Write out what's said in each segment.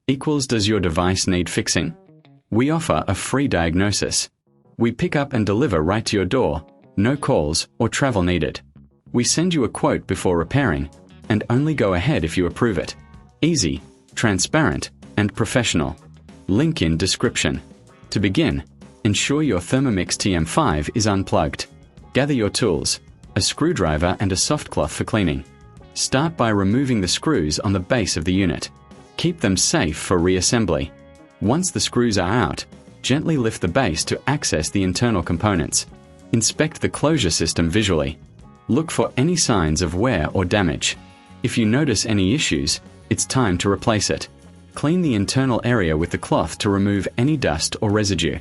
equals does your device need fixing? We offer a free diagnosis. We pick up and deliver right to your door, no calls or travel needed. We send you a quote before repairing, and only go ahead if you approve it. Easy, transparent, and professional. Link in description. To begin, ensure your Thermomix TM5 is unplugged. Gather your tools, a screwdriver and a soft cloth for cleaning. Start by removing the screws on the base of the unit. Keep them safe for reassembly. Once the screws are out, gently lift the base to access the internal components. Inspect the closure system visually. Look for any signs of wear or damage. If you notice any issues, it's time to replace it. Clean the internal area with the cloth to remove any dust or residue.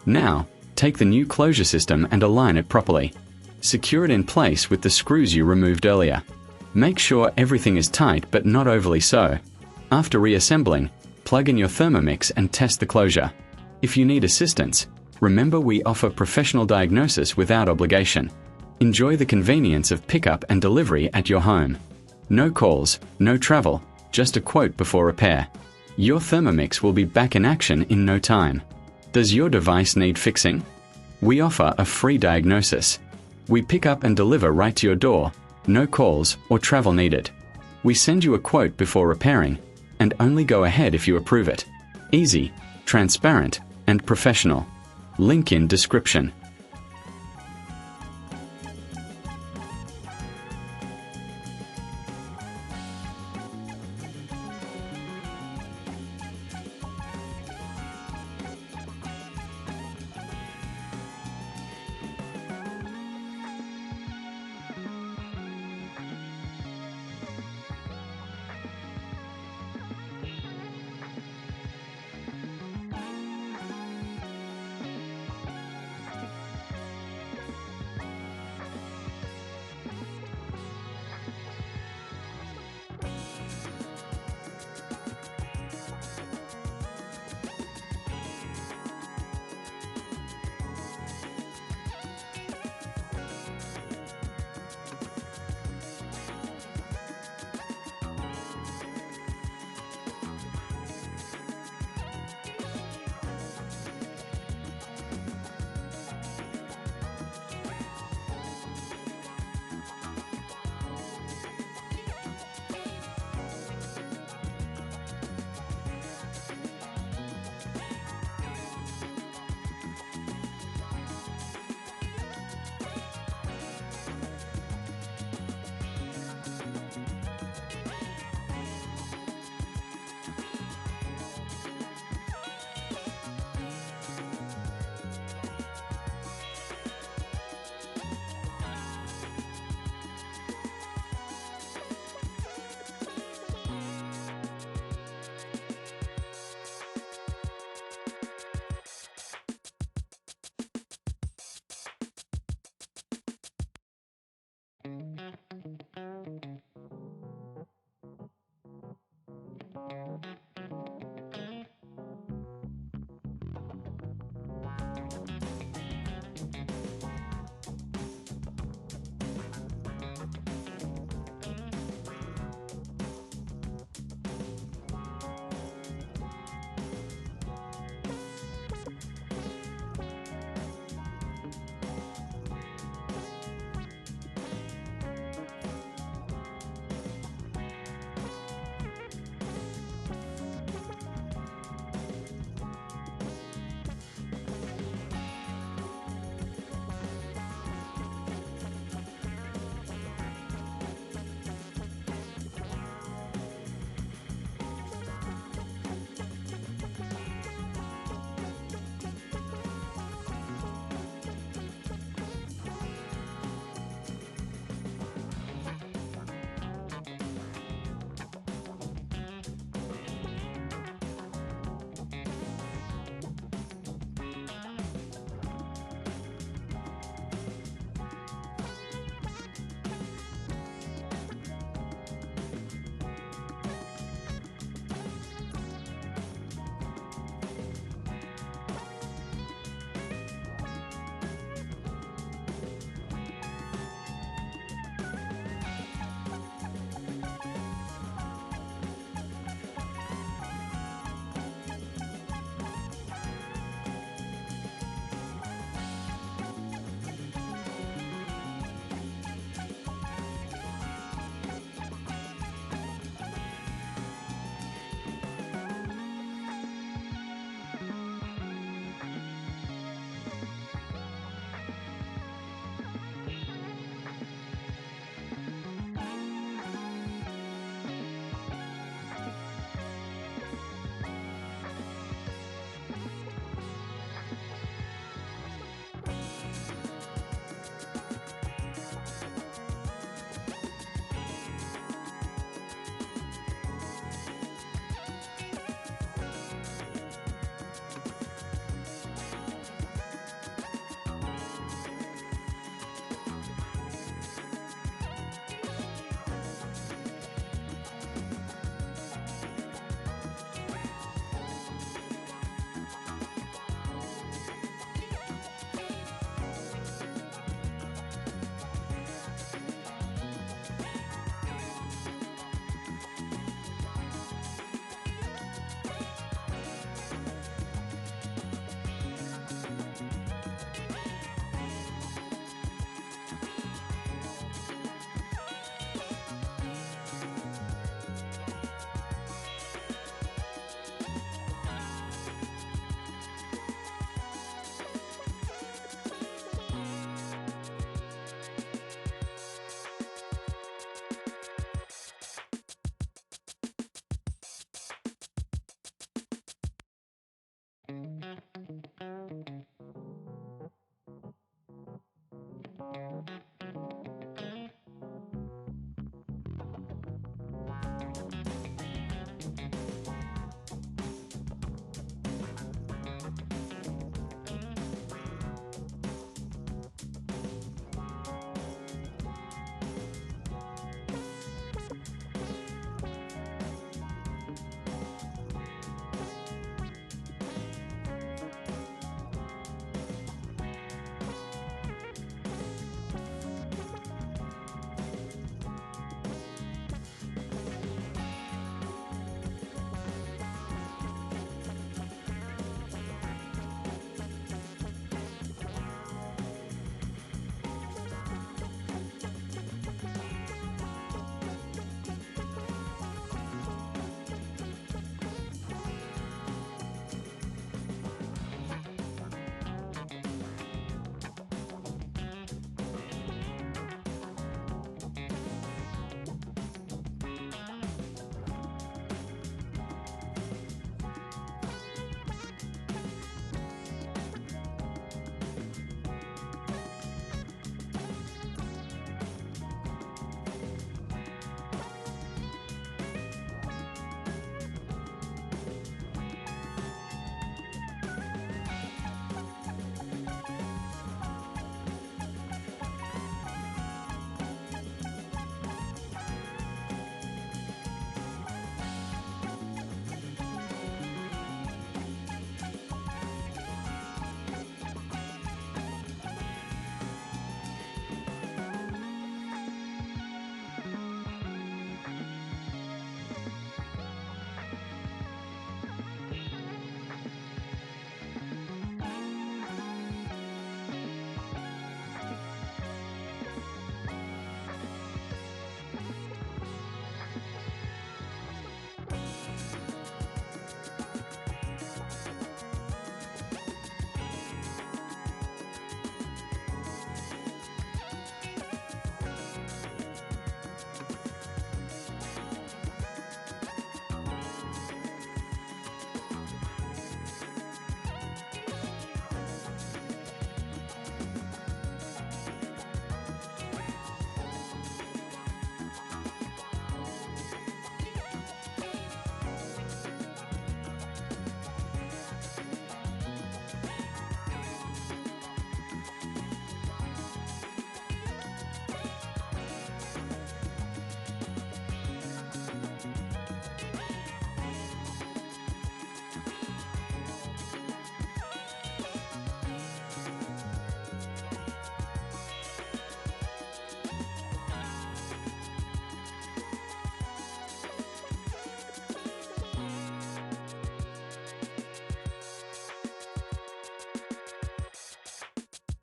Now, take the new closure system and align it properly. Secure it in place with the screws you removed earlier. Make sure everything is tight but not overly so. After reassembling, plug in your Thermomix and test the closure. If you need assistance, remember we offer professional diagnosis without obligation. Enjoy the convenience of pickup and delivery at your home. No calls, no travel, just a quote before repair. Your Thermomix will be back in action in no time. Does your device need fixing? We offer a free diagnosis. We pick up and deliver right to your door, no calls or travel needed. We send you a quote before repairing, and only go ahead if you approve it. Easy, transparent, and professional. Link in description.